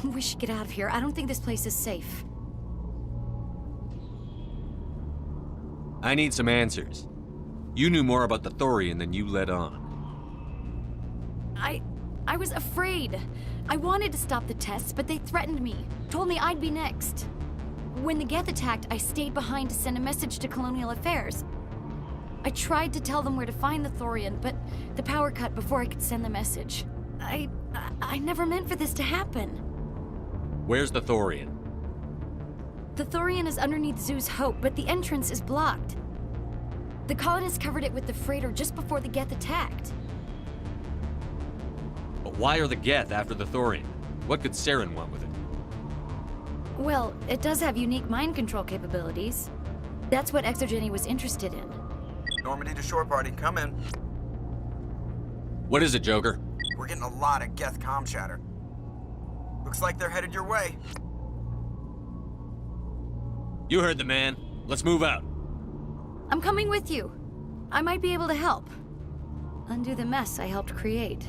We should get out of here. I don't think this place is safe. I need some answers. You knew more about the Thorian than you let on. I was afraid. I wanted to stop the tests, but they threatened me. Told me I'd be next. When the Geth attacked, I stayed behind to send a message to Colonial Affairs. I tried to tell them where to find the Thorian, but the power cut before I could send the message. I never meant for this to happen. Where's the Thorian? The Thorian is underneath Zhu's Hope, but the entrance is blocked. The colonists covered it with the freighter just before the Geth attacked. But why are the Geth after the Thorian? What could Saren want with it? Well, it does have unique mind control capabilities. That's what Exogeny was interested in. Normandy to shore party, come in. What is it, Joker? We're getting a lot of Geth comm chatter. Looks like they're headed your way. You heard the man. Let's move out. I'm coming with you. I might be able to help. Undo the mess I helped create.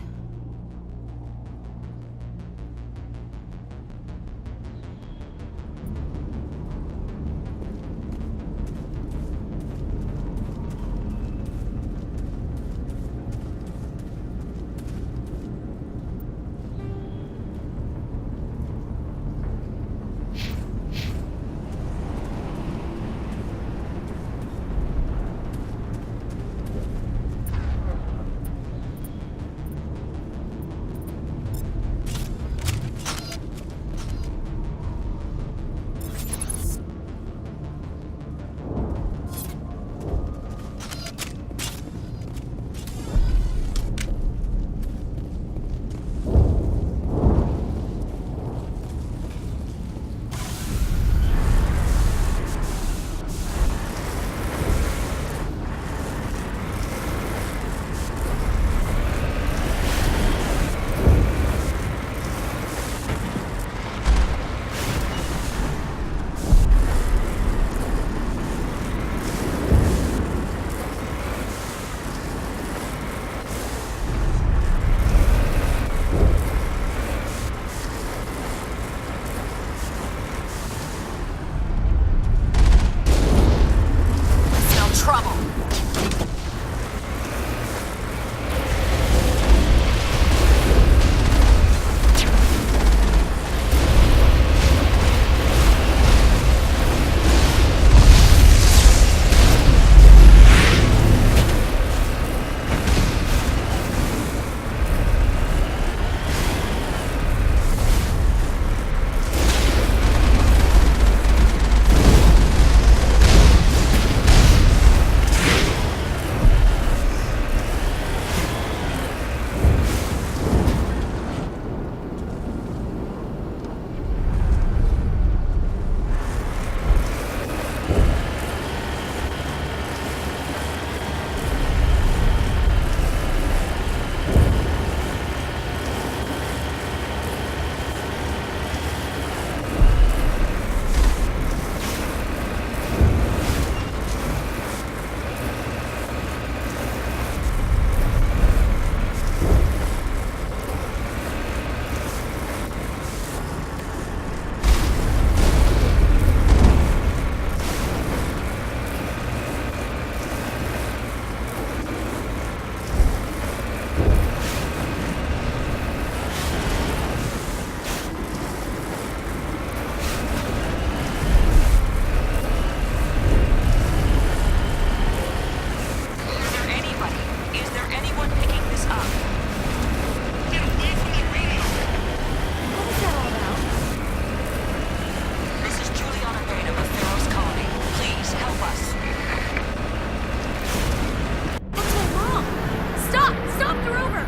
cover!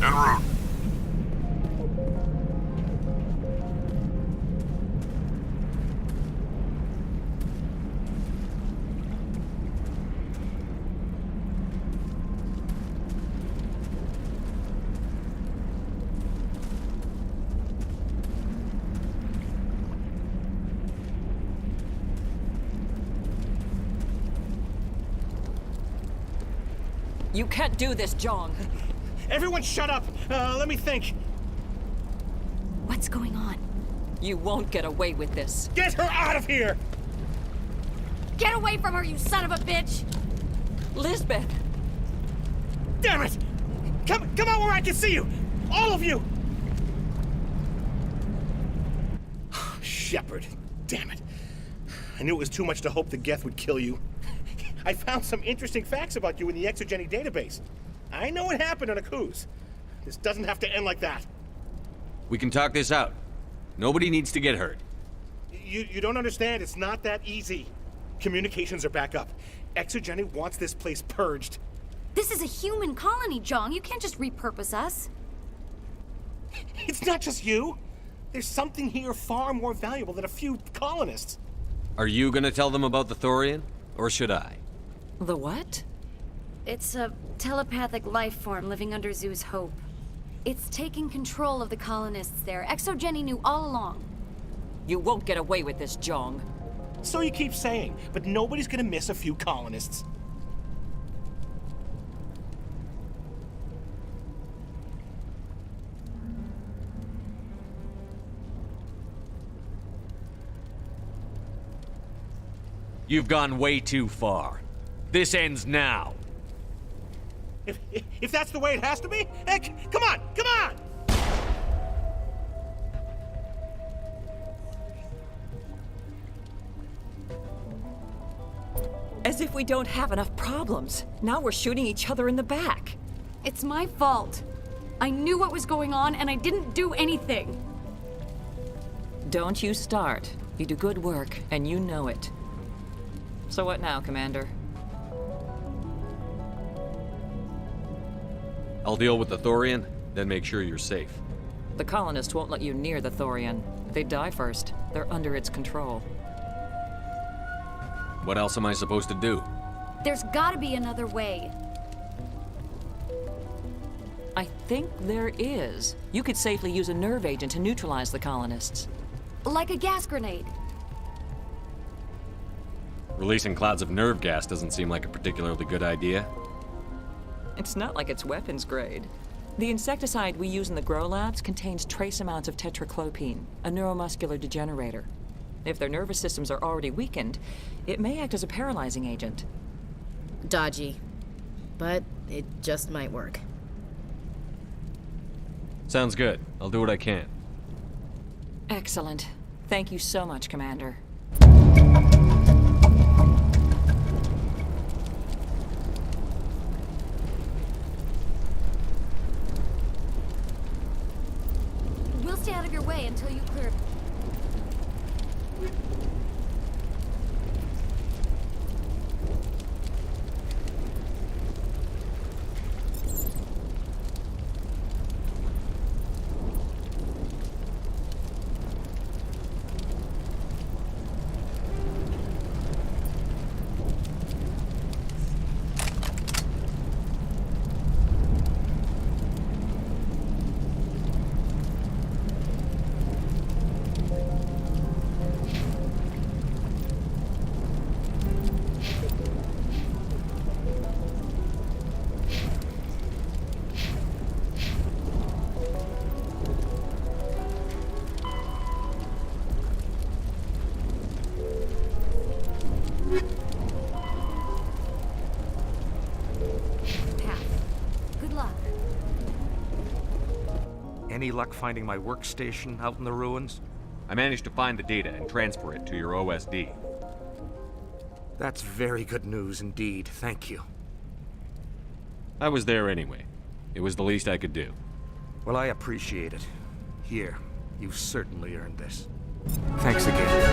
En route. You can't do this, John. Everyone shut up! Let me think. What's going on? You won't get away with this. Get her out of here! Get away from her, you son of a bitch! Lisbeth! Damn it! Come out where I can see you! All of you! Shepard, damn it. I knew it was too much to hope the Geth would kill you. I found some interesting facts about you in the Exogeny database. I know what happened on Akuz. This doesn't have to end like that. We can talk this out. Nobody needs to get hurt. You don't understand. It's not that easy. Communications are back up. Exogeny wants this place purged. This is a human colony, Jong. You can't just repurpose us. It's not just you. There's something here far more valuable than a few colonists. Are you gonna tell them about the Thorian? Or should I? The what? It's a telepathic life form living under Zhu's hope. It's taking control of the colonists there. Exogeny knew all along. You won't get away with this, Jong. So you keep saying, but nobody's gonna miss a few colonists. You've gone way too far. This ends now. If that's the way it has to be, heck, come on! As if we don't have enough problems. Now we're shooting each other in the back. It's my fault. I knew what was going on and I didn't do anything. Don't you start. You do good work, and you know it. So what now, Commander? I'll deal with the Thorian, then make sure you're safe. The colonists won't let you near the Thorian. They die first. They're under its control. What else am I supposed to do? There's gotta be another way. I think there is. You could safely use a nerve agent to neutralize the colonists. Like a gas grenade. Releasing clouds of nerve gas doesn't seem like a particularly good idea. It's not like it's weapons grade. The insecticide we use in the grow labs contains trace amounts of tetraclopine, a neuromuscular degenerator. If their nervous systems are already weakened, it may act as a paralyzing agent. Dodgy. But it just might work. Sounds good. I'll do what I can. Excellent. Thank you so much, Commander. We'll stay out of your way until you clear. Any luck finding my workstation out in the ruins? I managed to find the data and transfer it to your OSD. That's very good news indeed, thank you. I was there anyway. It was the least I could do. Well, I appreciate it. Here, you've certainly earned this. Thanks again.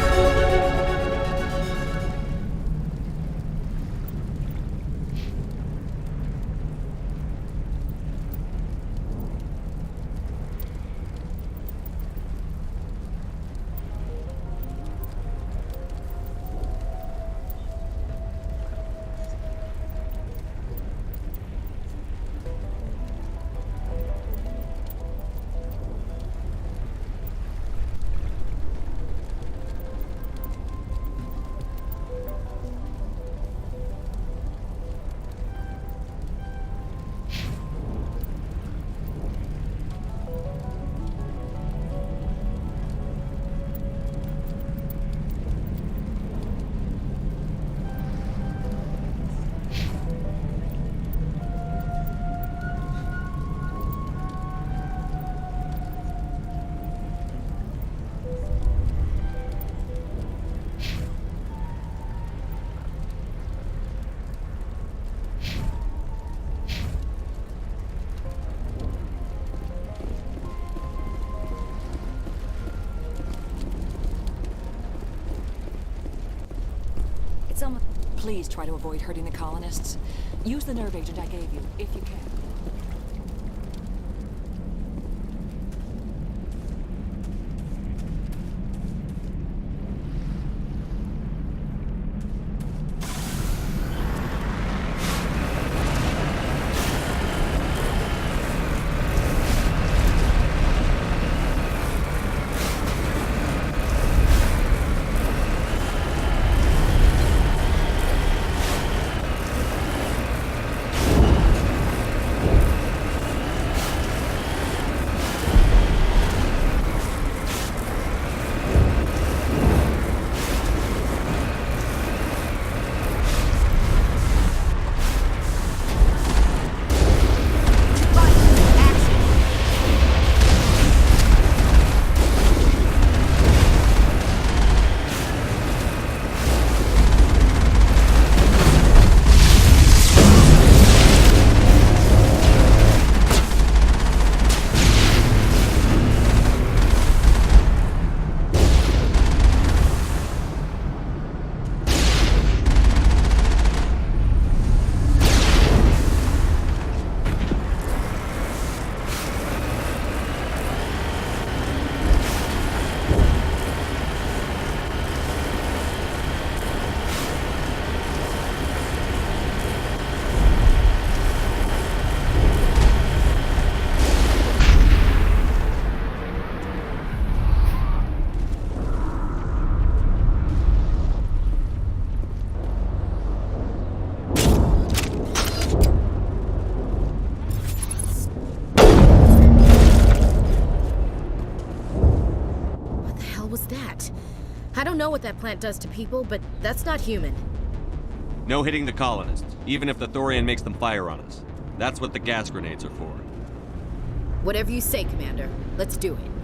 It's almost... Please try to avoid hurting the colonists. Use the nerve agent I gave you, if you can. I don't know what that plant does to people, but that's not human. No hitting the colonists, even if the Thorian makes them fire on us. That's what the gas grenades are for. Whatever you say, Commander. Let's do it.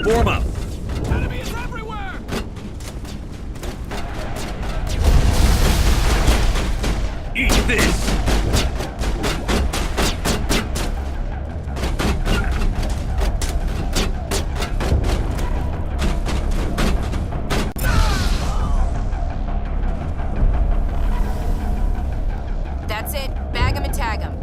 Form up. Enemies everywhere! Eat this! That's it. Bag 'em and tag 'em.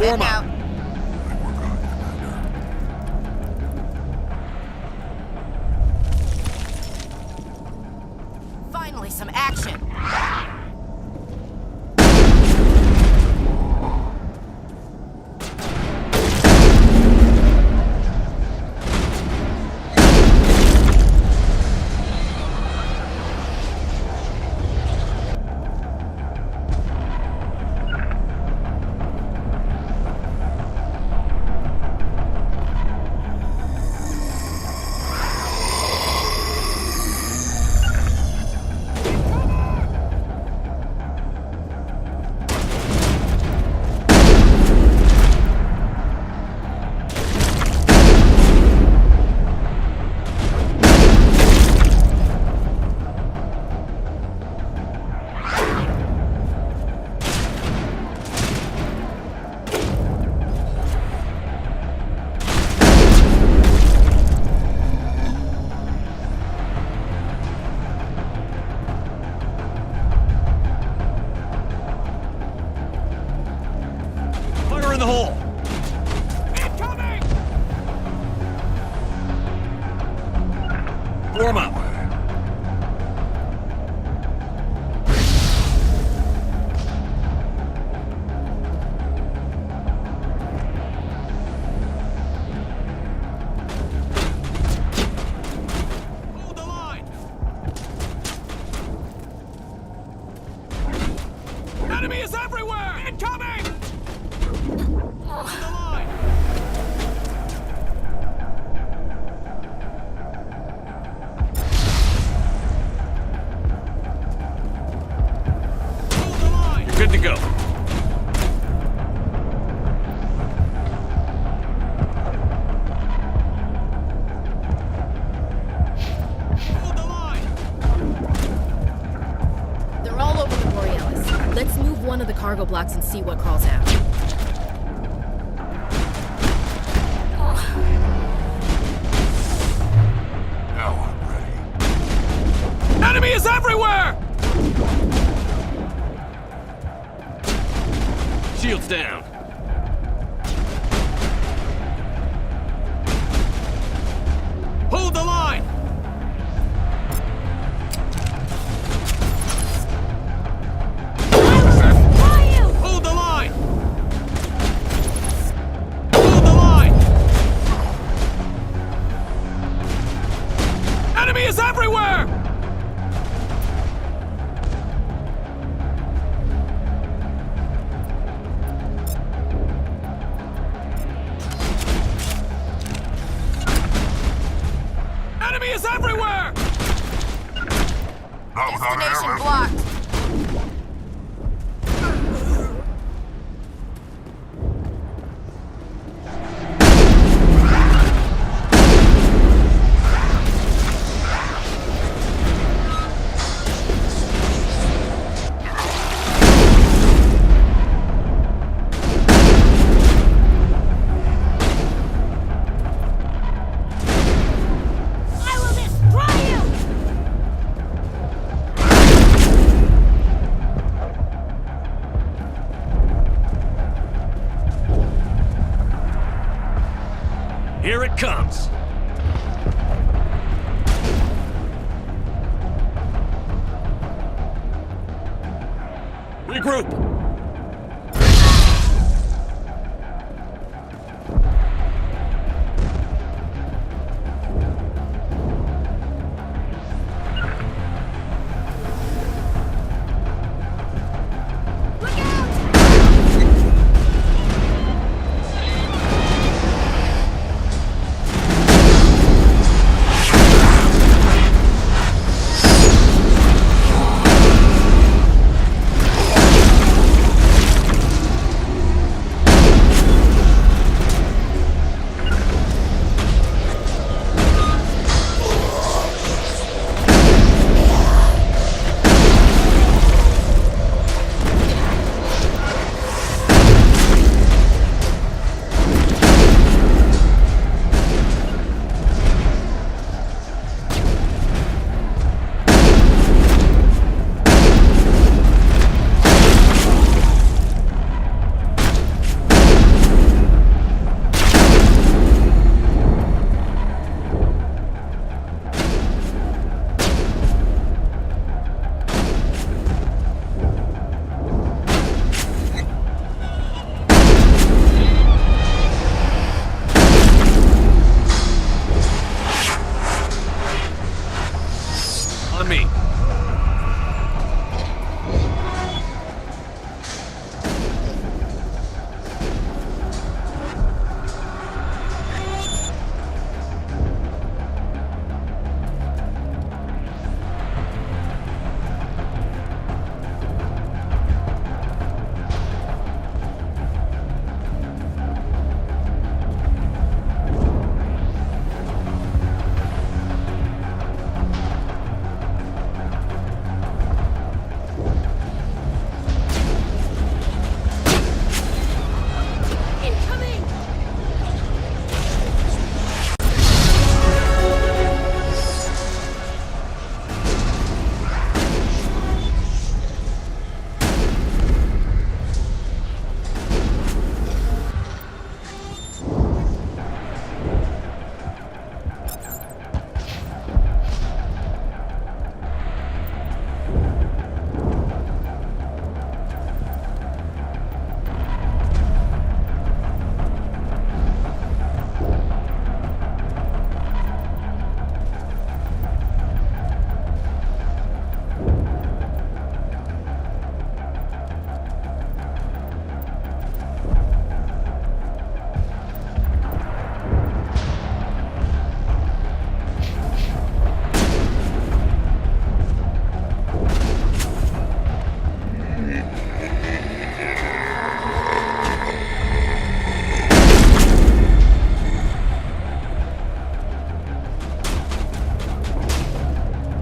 Form up. Finally, some action. Fire in the hole! Incoming! Form up! Hold the line! Enemy is everywhere! Incoming! Hold the line! Hold the line! You're good to go. Hold the line! They're all over the Borealis. Let's move one of the cargo blocks and see what crawls out. Now I'm ready. Enemy is everywhere! Shields down. Hold the line! Hold the line! Hold the line! Enemy is everywhere! Enemy is everywhere! Destination blocked. Here it comes. Regroup. On me.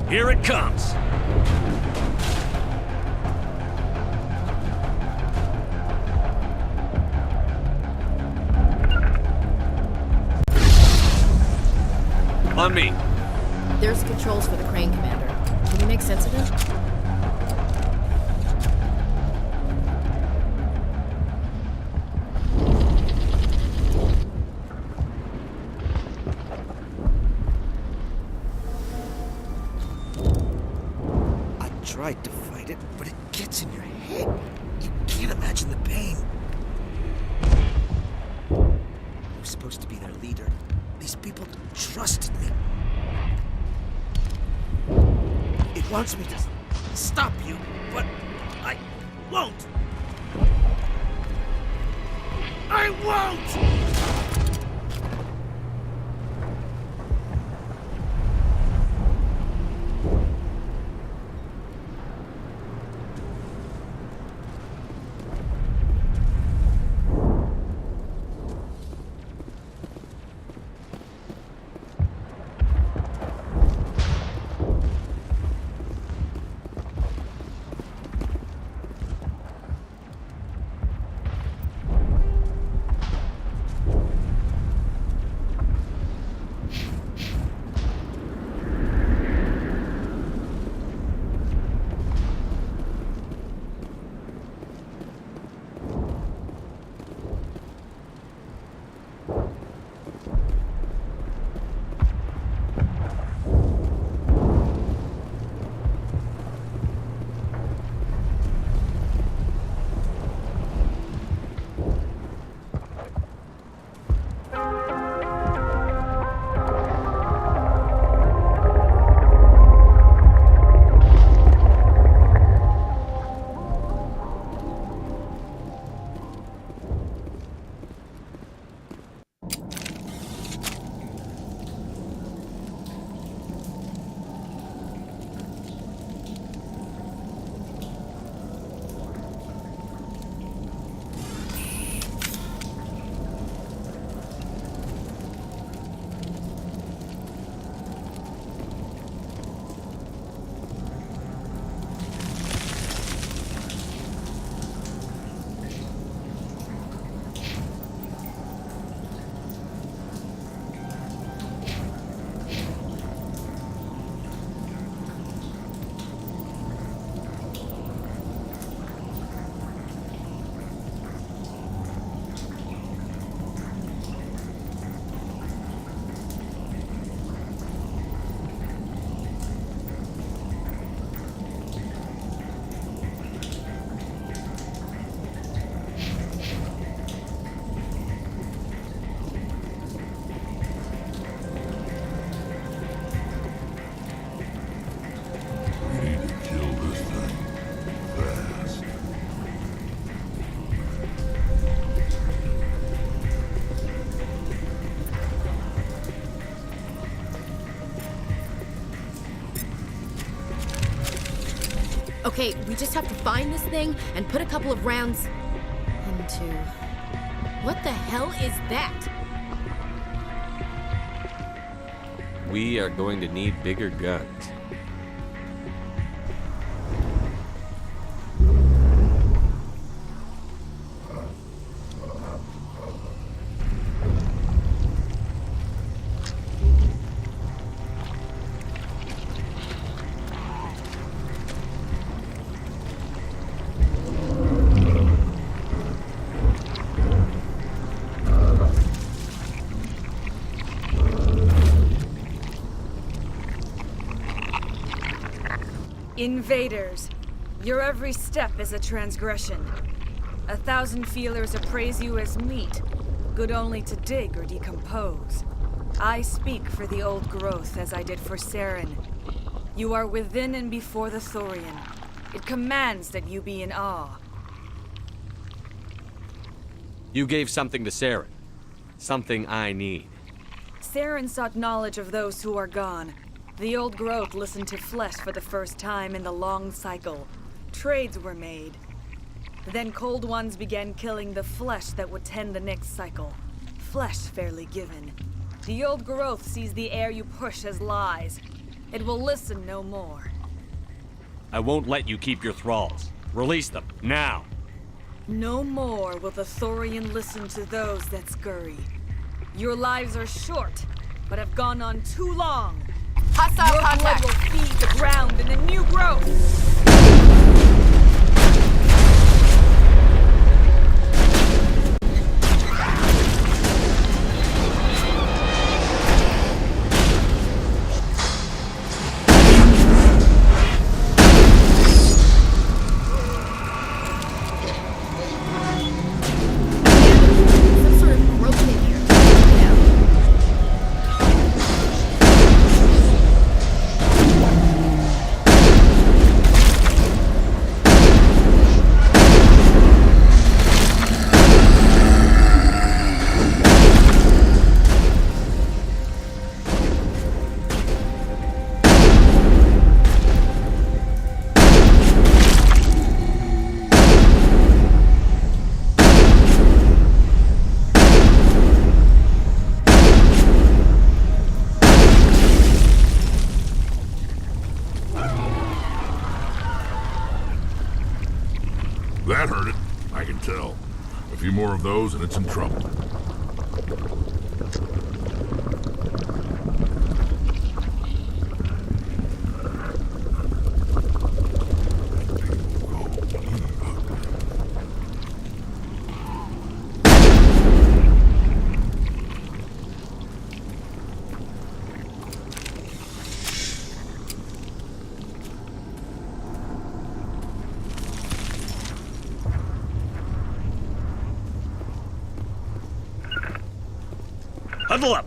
Here it comes. On me. There's controls for the crane, Commander. Can you make sense of it? tried to fight it, but it gets in your head. You can't imagine the pain. I was supposed to be their leader. These people trusted me. It wants me to stop you, but I won't. I won't! Okay, we just have to find this thing and put a couple of rounds into... What the hell is that? We are going to need bigger guns. Invaders, your every step is a transgression. 1,000 feelers appraise you as meat, good only to dig or decompose. I speak for the old growth as I did for Saren. You are within and before the Thorian. It commands that you be in awe. You gave something to Saren. Something I need. Saren sought knowledge of those who are gone. The old growth listened to flesh for the first time in the long cycle. Trades were made. Then cold ones began killing the flesh that would tend the next cycle. Flesh fairly given. The old growth sees the air you push as lies. It will listen no more. I won't let you keep your thralls. Release them, now! No more will the Thorian listen to those that scurry. Your lives are short, but have gone on too long. Hostile Your contact! blood will feed the ground in the new growth! A few more of those and it's in trouble. Huddle up!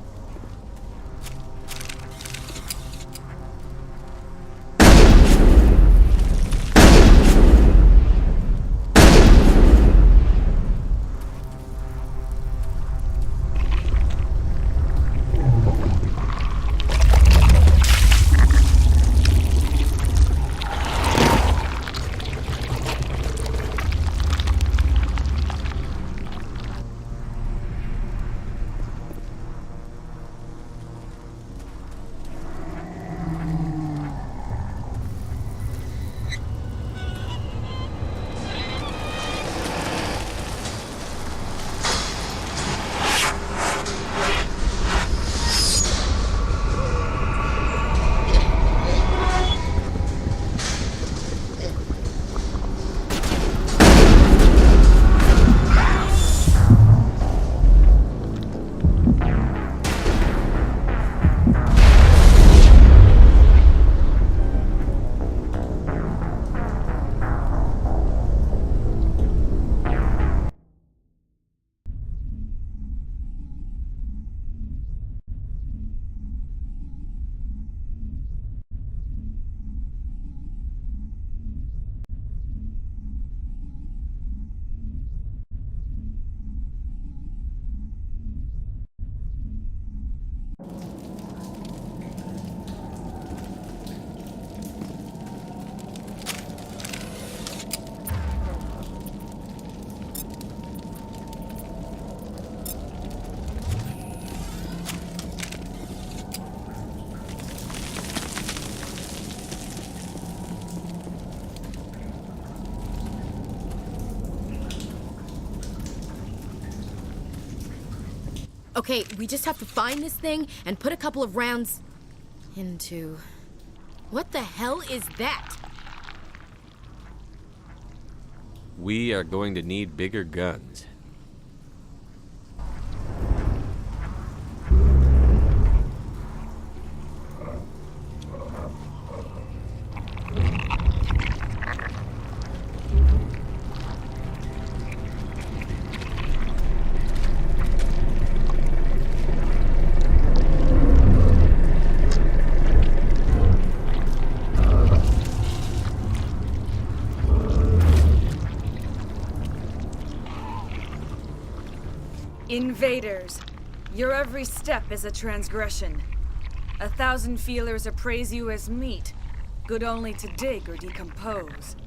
Okay, we just have to find this thing and put a couple of rounds into... What the hell is that? We are going to need bigger guns. Invaders, your every step is a transgression. 1,000 feelers appraise you as meat, good only to dig or decompose.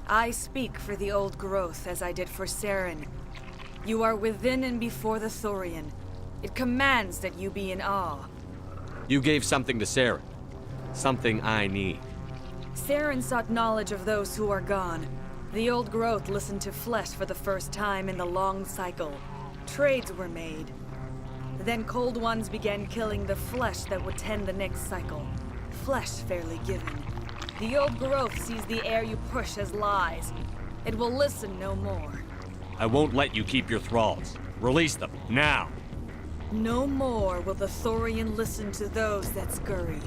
I speak for the old growth as I did for Saren. You are within and before the Thorian. It commands that you be in awe. You gave something to Saren. Something I need. Saren sought knowledge of those who are gone. The old growth listened to flesh for the first time in the long cycle. Trades were made. Then cold ones began killing the flesh that would tend the next cycle. Flesh fairly given. The old growth sees the air you push as lies. It will listen no more. I won't let you keep your thralls. Release them, now! No more will the Thorian listen to those that scurry.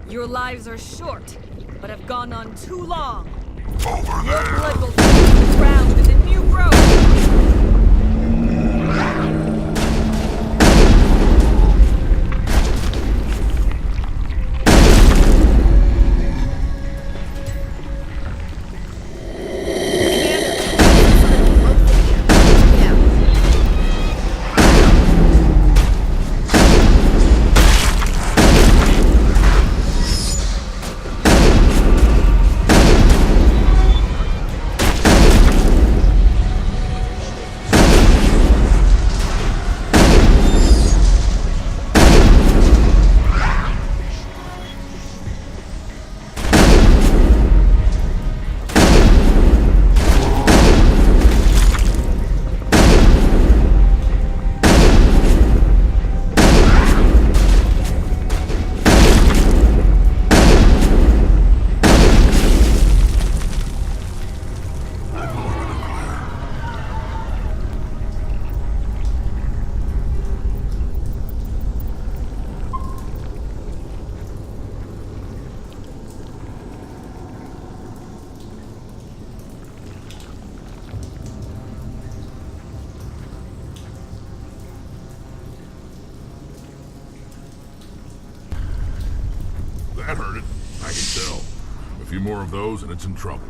Your lives are short, but have gone on too long. Over there! Your blood will fill the ground with a new growth! That hurt it. I can tell. A few more of those and it's in trouble.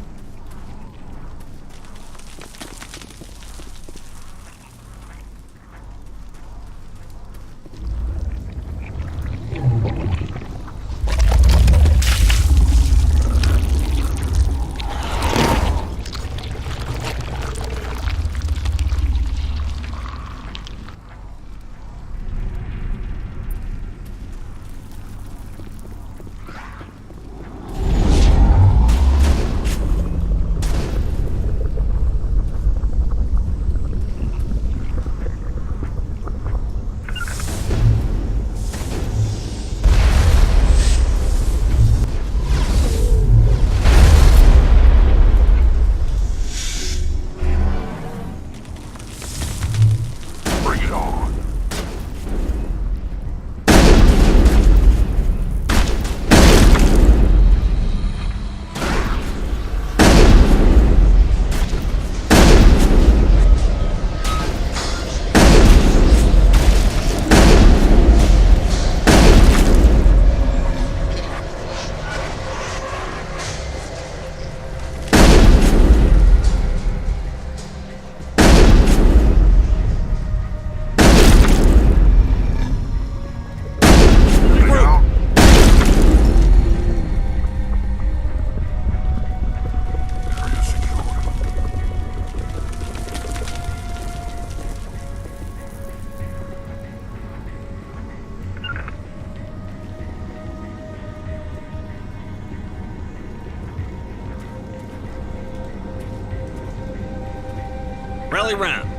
Rally round.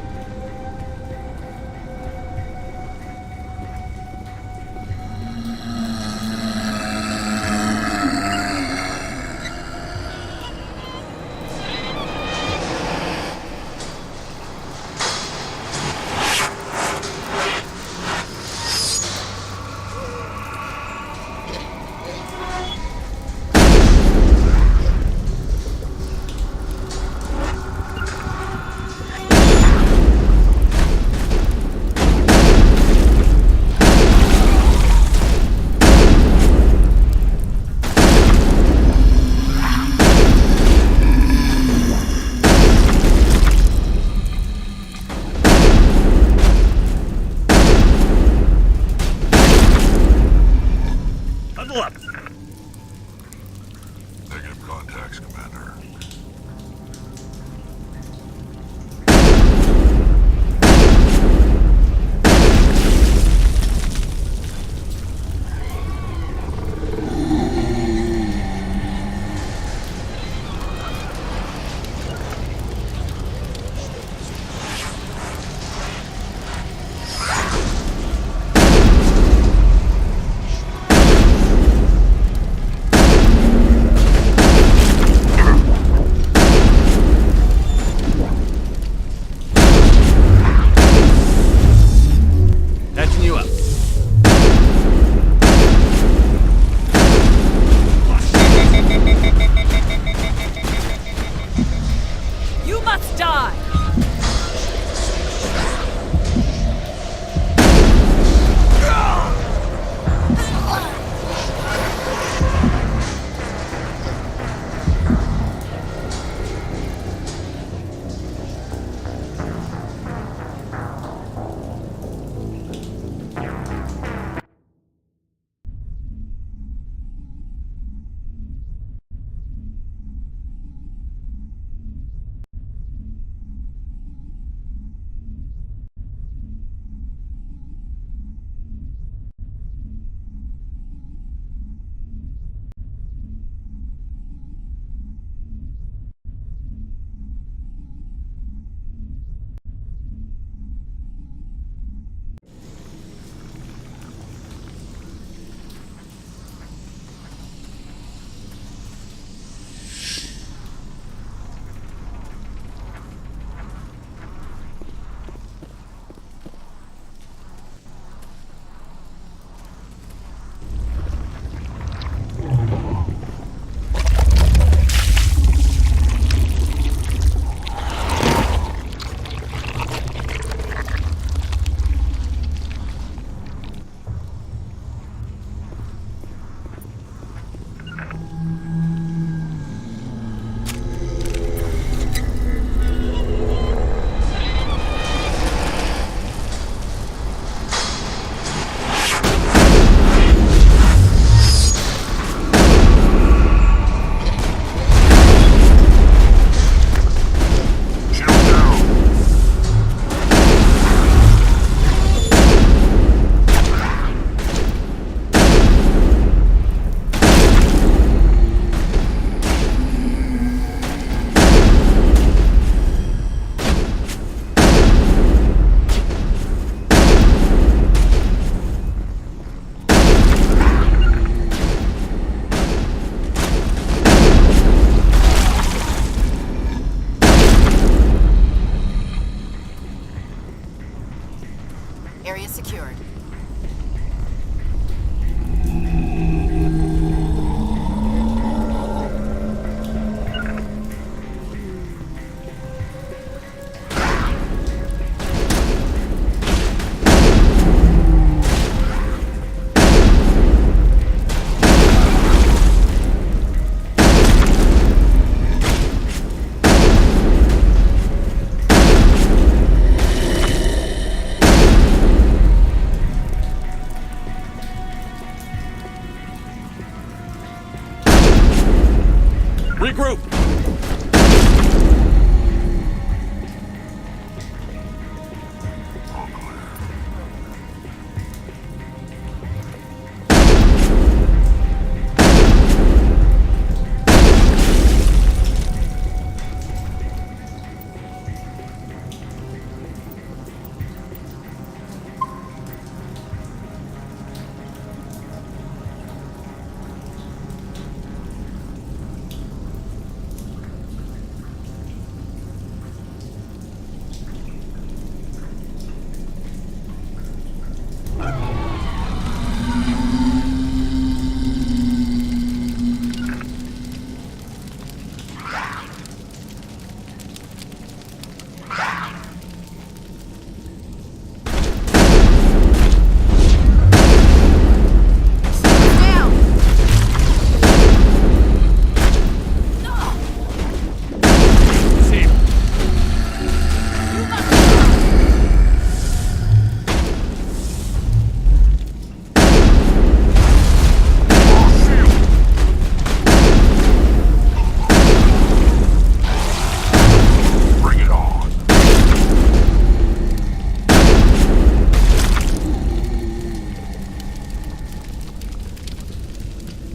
Area secured. Regroup!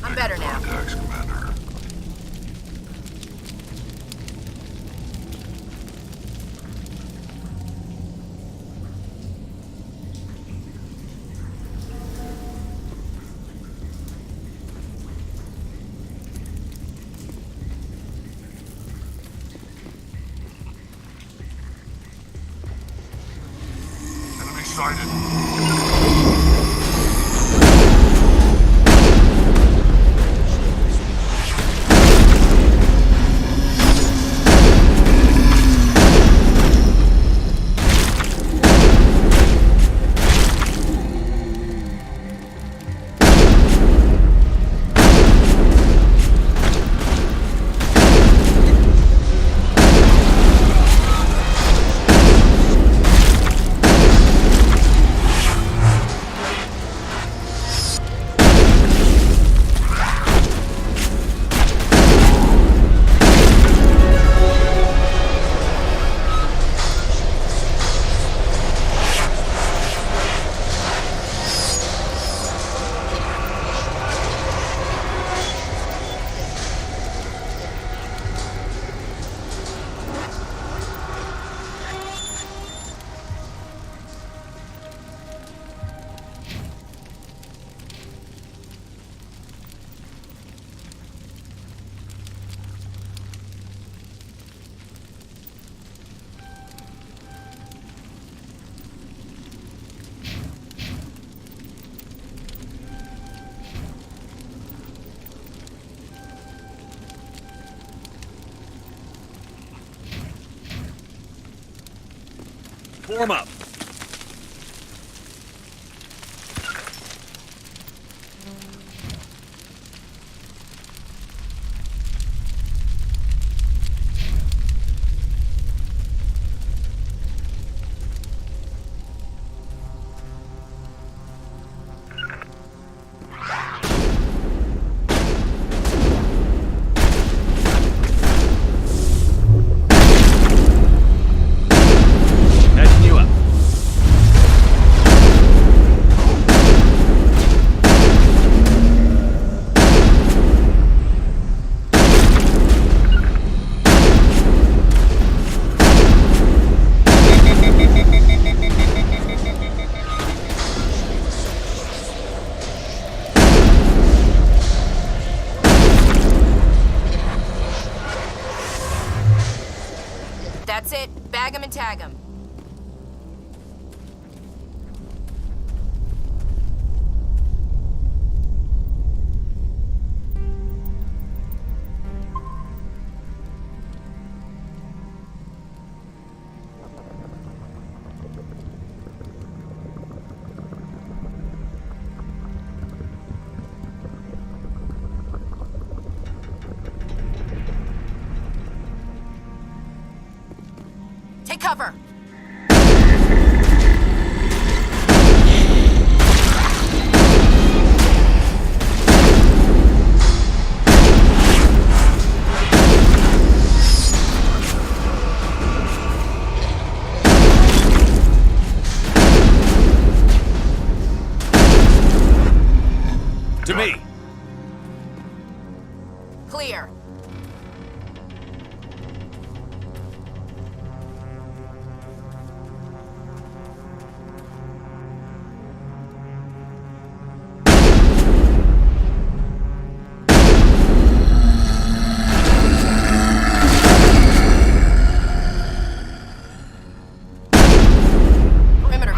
I'm better now. Thanks, Commander. Enemy sighted. Form up. Catching you up. That's it. Bag 'em and tag 'em. Take cover! To me! Clear. Perimeter.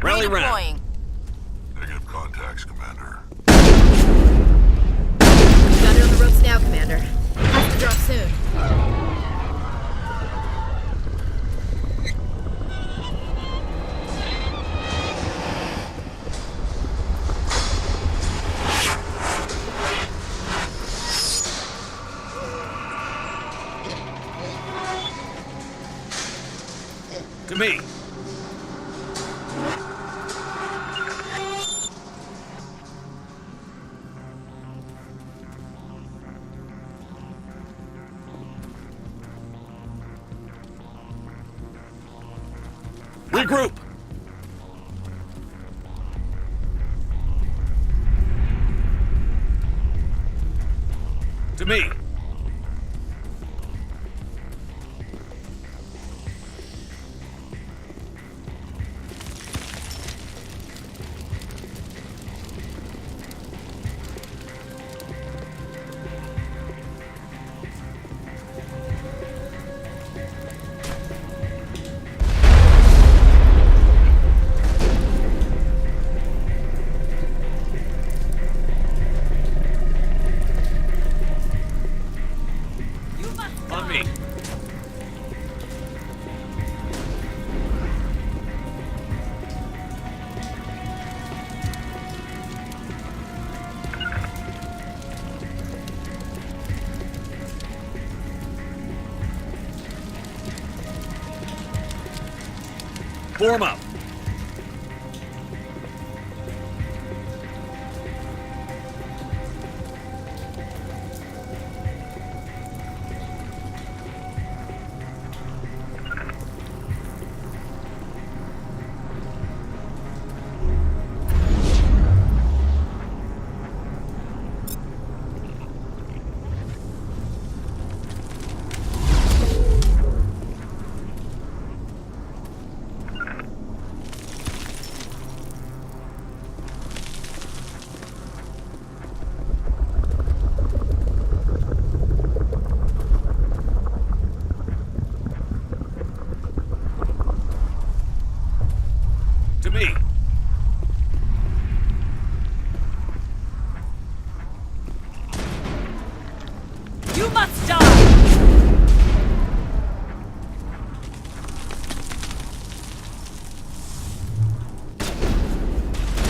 Rally round. Redeploying. Negative contacts, Commander. Got it on the ropes now, Commander. Has to drop soon. To me! Regroup! To me! On me! Form up! To me! You must die!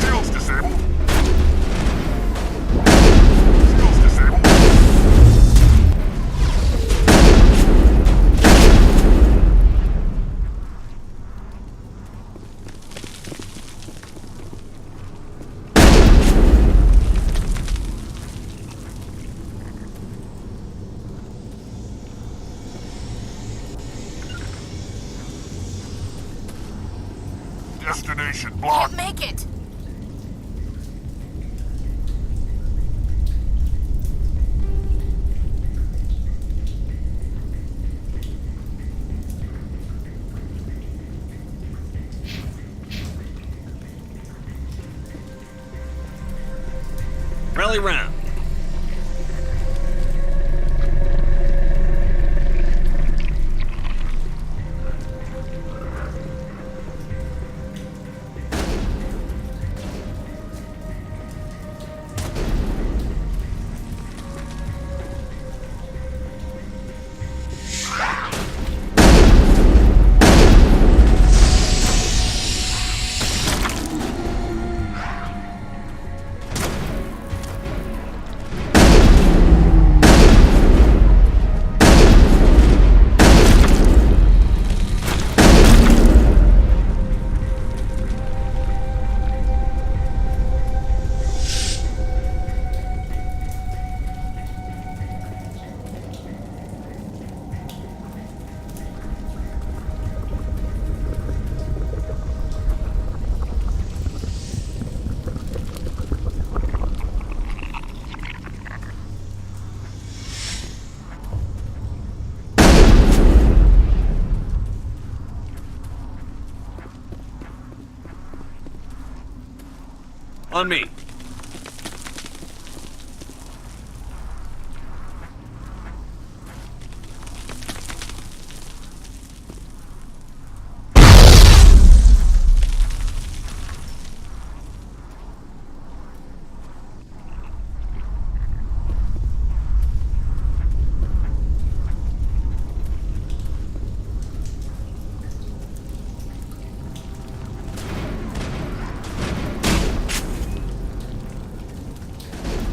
Shields disabled. Shields disabled. Communication blocked. Can't make it! Rally round. On me.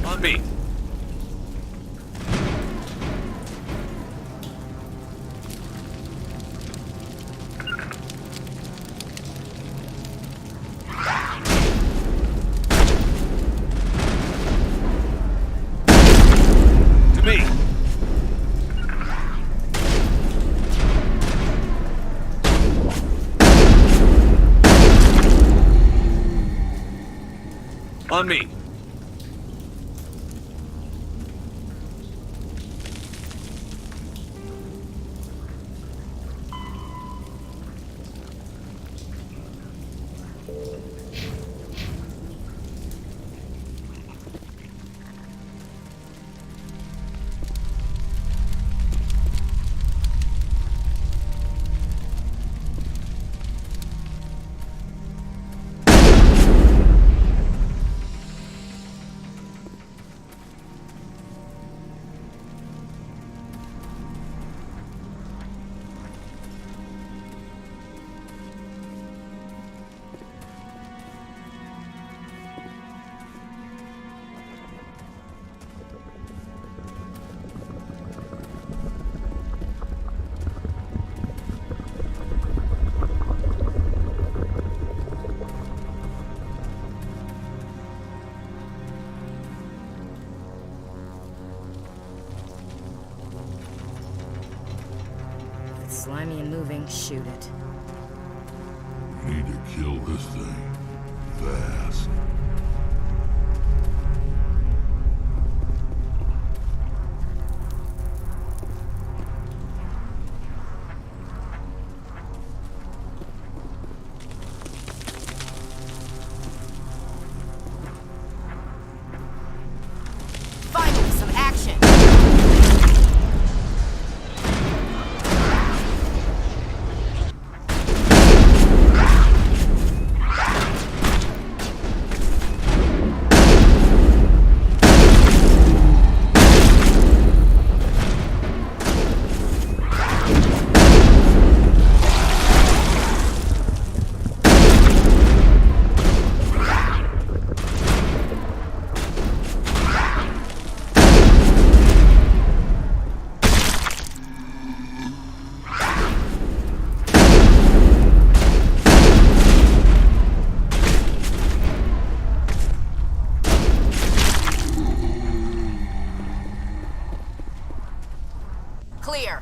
On me. To me. On me. Slimy and moving, shoot it. We need to kill this thing. Fast. Finally, some action! Clear.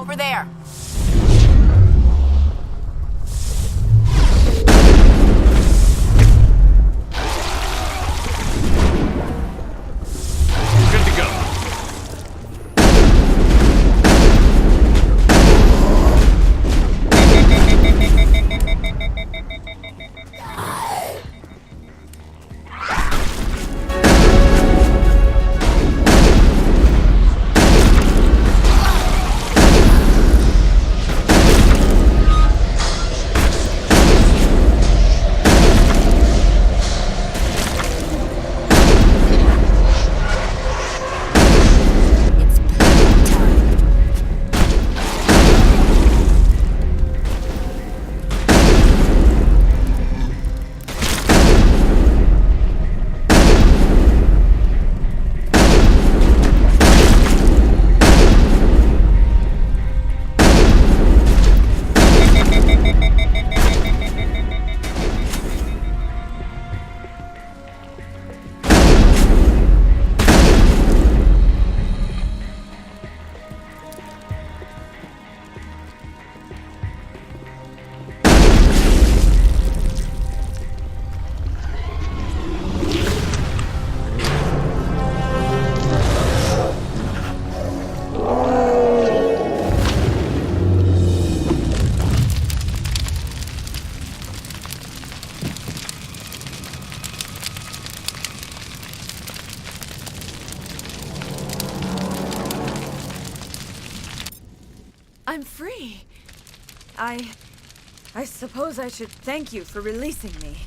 Over there. Good to go. I'm free. I suppose I should thank you for releasing me.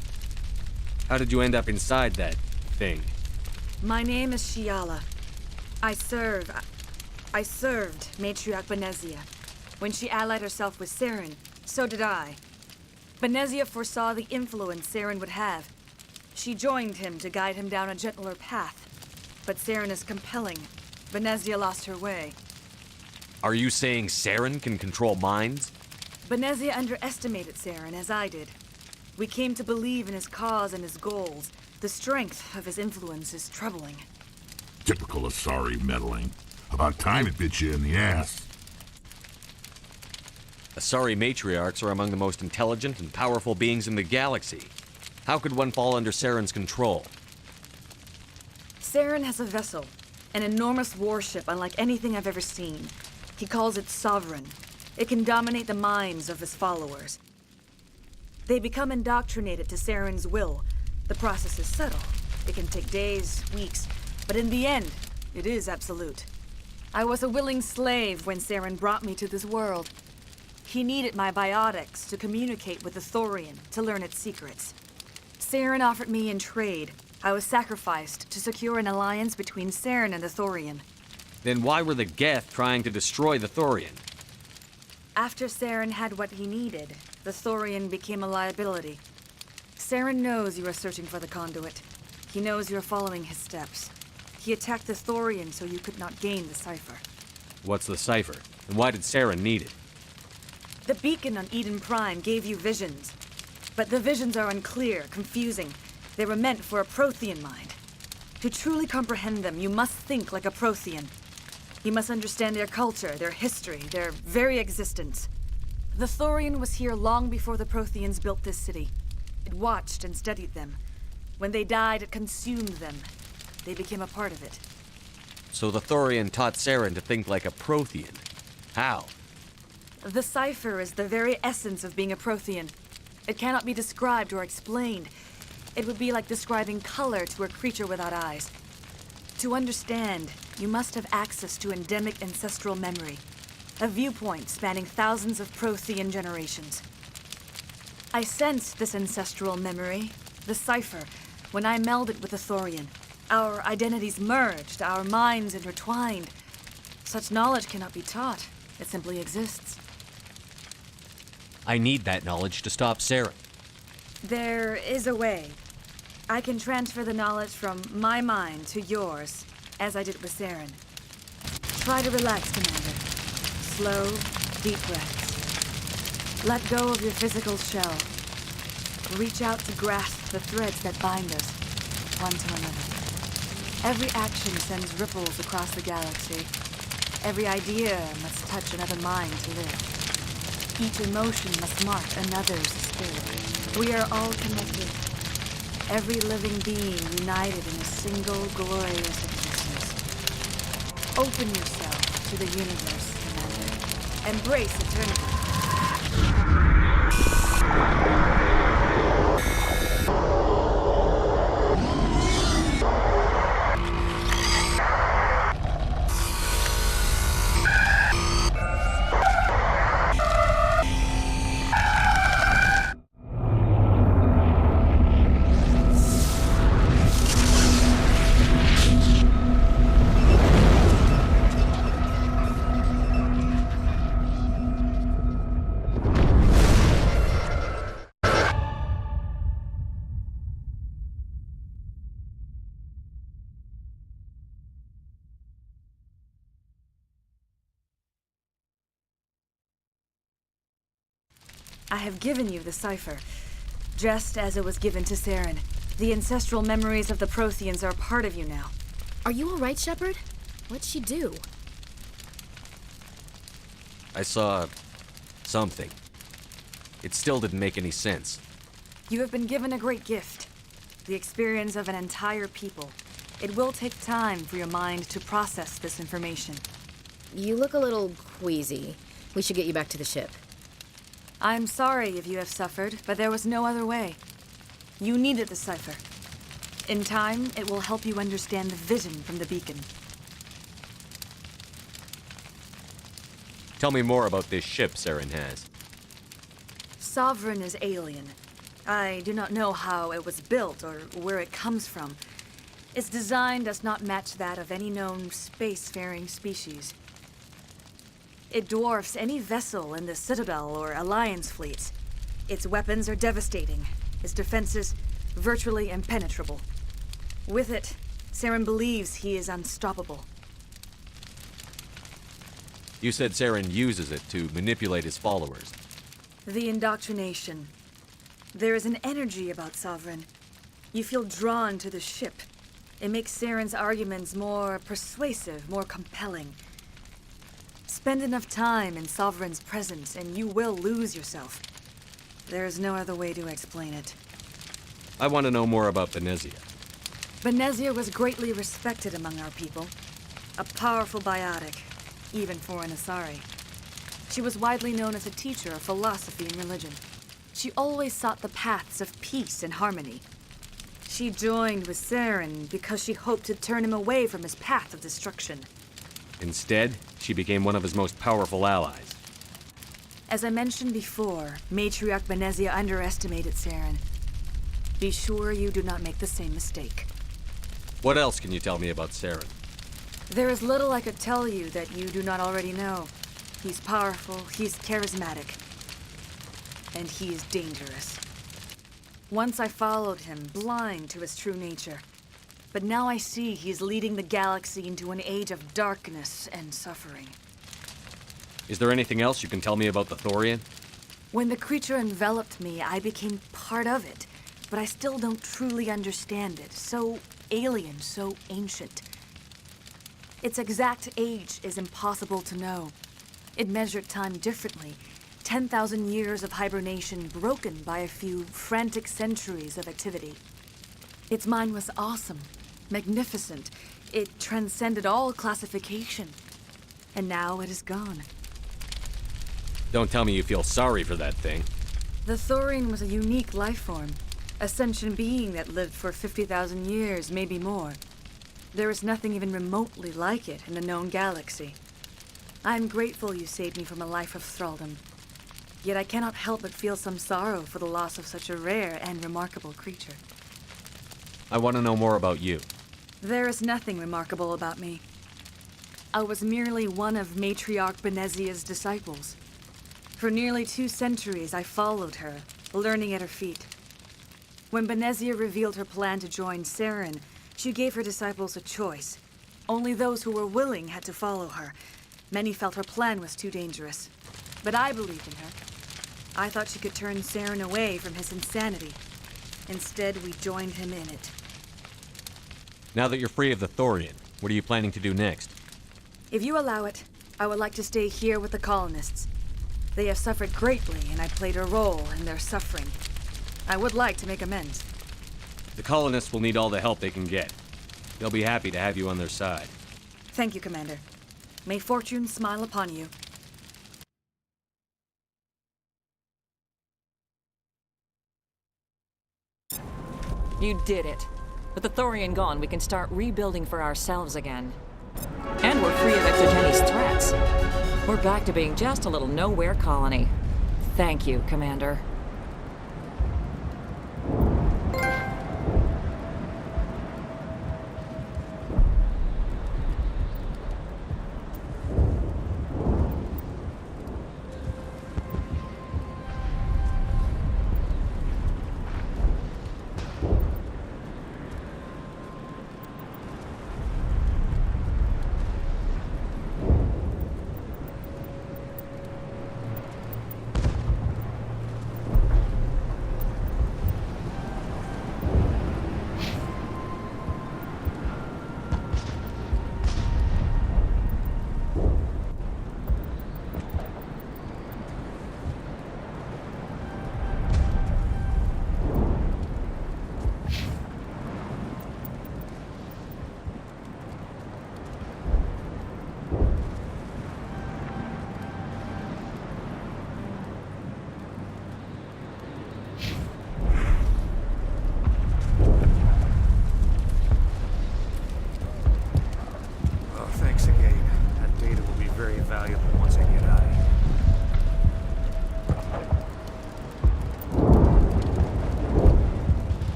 How did you end up inside that thing? My name is Shiala. I served Matriarch Benezia. When she allied herself with Saren, so did I. Benezia foresaw the influence Saren would have. She joined him to guide him down a gentler path. But Saren is compelling. Benezia lost her way. Are you saying Saren can control minds? Benezia underestimated Saren, as I did. We came to believe in his cause and his goals. The strength of his influence is troubling. Typical Asari meddling. About time it bit you in the ass. Asari matriarchs are among the most intelligent and powerful beings in the galaxy. How could one fall under Saren's control? Saren has a vessel, an enormous warship unlike anything I've ever seen. He calls it Sovereign. It can dominate the minds of his followers. They become indoctrinated to Saren's will. The process is subtle. It can take days, weeks, but in the end, it is absolute. I was a willing slave when Saren brought me to this world. He needed my biotics to communicate with the Thorian, to learn its secrets. Saren offered me in trade. I was sacrificed to secure an alliance between Saren and the Thorian. Then why were the Geth trying to destroy the Thorian? After Saren had what he needed, the Thorian became a liability. Saren knows you are searching for the conduit. He knows you're following his steps. He attacked the Thorian so you could not gain the cipher. What's the cipher? And why did Saren need it? The beacon on Eden Prime gave you visions. But the visions are unclear, confusing. They were meant for a Prothean mind. To truly comprehend them, you must think like a Prothean. You must understand their culture, their history, their very existence. The Thorian was here long before the Protheans built this city. It watched and studied them. When they died, it consumed them. They became a part of it. So the Thorian taught Saren to think like a Prothean. How? The cipher is the very essence of being a Prothean. It cannot be described or explained. It would be like describing color to a creature without eyes. To understand, you must have access to endemic ancestral memory, a viewpoint spanning thousands of Prothean generations. I sensed this ancestral memory, the cipher, when I melded with the Thorian. Our identities merged, our minds intertwined. Such knowledge cannot be taught. It simply exists. I need that knowledge to stop Saren. There is a way. I can transfer the knowledge from my mind to yours, as I did with Saren. Try to relax, Commander. Slow, deep breaths. Let go of your physical shell. Reach out to grasp the threads that bind us, one to another. Every action sends ripples across the galaxy. Every idea must touch another mind to live. Each emotion must mark another's spirit. We are all connected. Every living being united in a single glorious existence. Open yourself to the universe, Commander. Embrace eternity. I have given you the cipher, just as it was given to Saren. The ancestral memories of the Protheans are a part of you now. Are you all right, Shepard? What'd she do? I saw something. It still didn't make any sense. You have been given a great gift, the experience of an entire people. It will take time for your mind to process this information. You look a little queasy. We should get you back to the ship. I'm sorry if you have suffered, but there was no other way. You needed the cipher. In time, it will help you understand the vision from the beacon. Tell me more about this ship Saren has. Sovereign is alien. I do not know how it was built or where it comes from. Its design does not match that of any known spacefaring species. It dwarfs any vessel in the Citadel or Alliance fleets. Its weapons are devastating, its defenses virtually impenetrable. With it, Saren believes he is unstoppable. You said Saren uses it to manipulate his followers. The indoctrination. There is an energy about Sovereign. You feel drawn to the ship. It makes Saren's arguments more persuasive, more compelling. Spend enough time in Sovereign's presence and you will lose yourself. There is no other way to explain it. I want to know more about Benezia. Benezia was greatly respected among our people. A powerful biotic, even for an Asari. She was widely known as a teacher of philosophy and religion. She always sought the paths of peace and harmony. She joined with Saren because she hoped to turn him away from his path of destruction. Instead, she became one of his most powerful allies. As I mentioned before, Matriarch Benezia underestimated Saren. Be sure you do not make the same mistake. What else can you tell me about Saren? There is little I could tell you that you do not already know. He's powerful, he's charismatic, and he is dangerous. Once I followed him, blind to his true nature. But now I see he is leading the galaxy into an age of darkness and suffering. Is there anything else you can tell me about the Thorian? When the creature enveloped me, I became part of it, but I still don't truly understand it. So alien, so ancient. Its exact age is impossible to know. It measured time differently. 10,000 years of hibernation broken by a few frantic centuries of activity. Its mind was awesome, magnificent. It transcended all classification. And now it is gone. Don't tell me you feel sorry for that thing. The Thorian was a unique life form. A sentient being that lived for 50,000 years, maybe more. There is nothing even remotely like it in the known galaxy. I am grateful you saved me from a life of thraldom. Yet I cannot help but feel some sorrow for the loss of such a rare and remarkable creature. I want to know more about you. There is nothing remarkable about me. I was merely one of Matriarch Benezia's disciples. For nearly 2 centuries, I followed her, learning at her feet. When Benezia revealed her plan to join Saren, she gave her disciples a choice. Only those who were willing had to follow her. Many felt her plan was too dangerous. But I believed in her. I thought she could turn Saren away from his insanity. Instead, we joined him in it. Now that you're free of the Thorian, what are you planning to do next? If you allow it, I would like to stay here with the colonists. They have suffered greatly, and I played a role in their suffering. I would like to make amends. The colonists will need all the help they can get. They'll be happy to have you on their side. Thank you, Commander. May fortune smile upon you. You did it. With the Thorian gone, we can start rebuilding for ourselves again. And we're free of Exogeni's threats. We're back to being just a little nowhere colony. Thank you, Commander.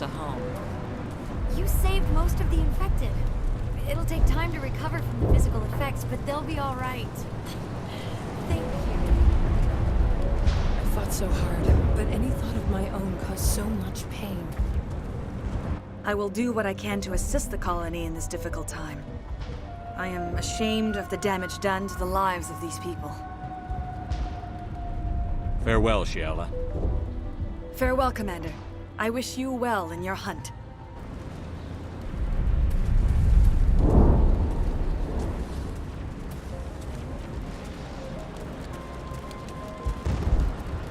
A home. You saved most of the infected. It'll take time to recover from the physical effects, but they'll be all right. Thank you. I fought so hard, but any thought of my own caused so much pain. I will do what I can to assist the colony in this difficult time. I am ashamed of the damage done to the lives of these people. Farewell, Shiala. Farewell, Commander. I wish you well in your hunt.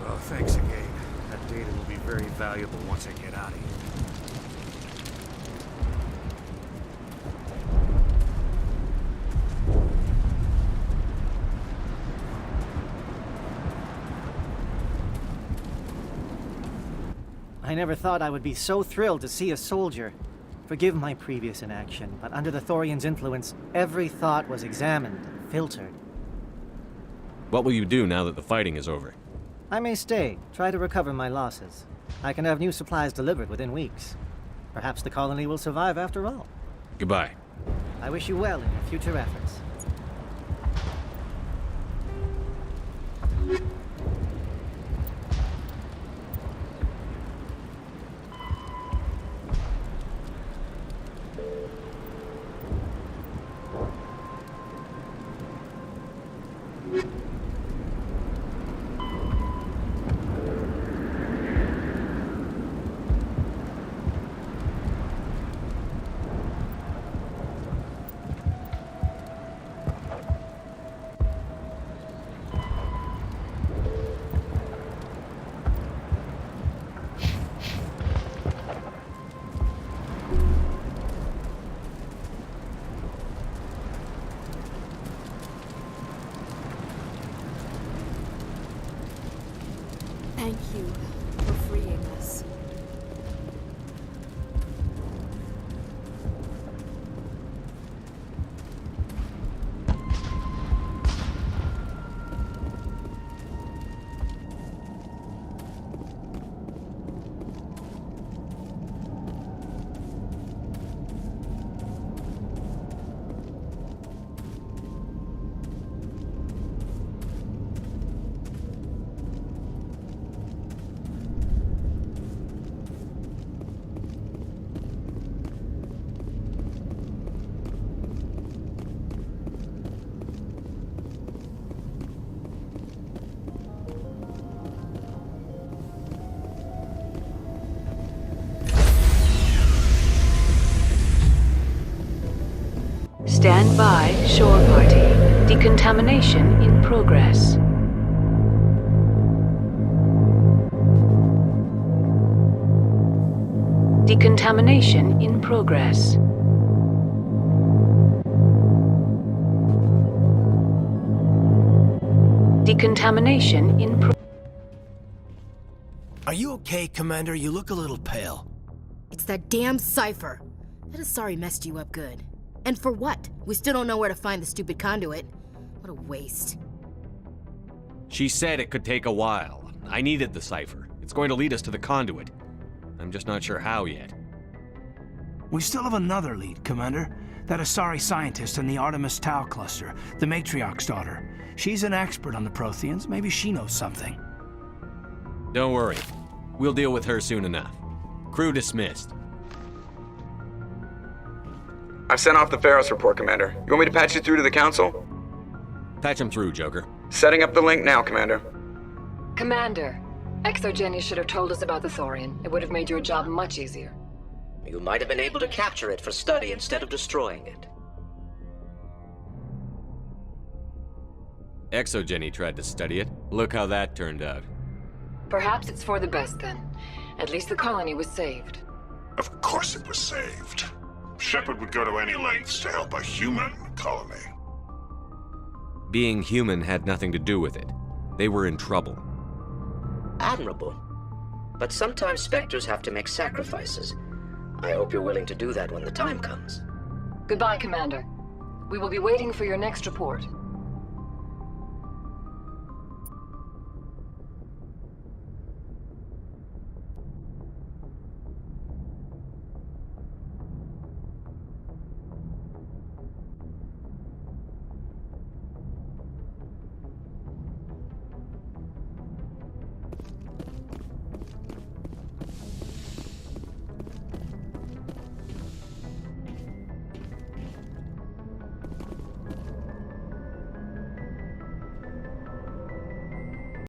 Well, thanks again. That data will be very valuable once I get out of here. I never thought I would be so thrilled to see a soldier. Forgive my previous inaction, but under the Thorian's influence, every thought was examined and filtered. What will you do now that the fighting is over? I may stay, try to recover my losses. I can have new supplies delivered within weeks. Perhaps the colony will survive after all. Goodbye. I wish you well in your future efforts. Stand by, shore party. Decontamination in progress. Decontamination in progress. Decontamination in progress. Are you okay, Commander? You look a little pale. It's that damn cipher. That is sorry messed you up good. And for what? We still don't know where to find the stupid conduit. What a waste. She said it could take a while. I needed the cipher. It's going to lead us to the conduit. I'm just not sure how yet. We still have another lead, Commander. That Asari scientist in the Artemis Tau cluster, the Matriarch's daughter. She's an expert on the Protheans. Maybe she knows something. Don't worry. We'll deal with her soon enough. Crew dismissed. I've sent off the Feros report, Commander. You want me to patch you through to the Council? Patch him through, Joker. Setting up the link now, Commander. Commander, Exogeny should have told us about the Thorian. It would have made your job much easier. You might have been able to capture it for study instead of destroying it. Exogeny tried to study it. Look how that turned out. Perhaps it's for the best then. At least the colony was saved. Of course it was saved. Shepard would go to any lengths to help a human colony. Being human had nothing to do with it. They were in trouble. Admirable. But sometimes Spectres have to make sacrifices. I hope you're willing to do that when the time comes. Goodbye, Commander. We will be waiting for your next report.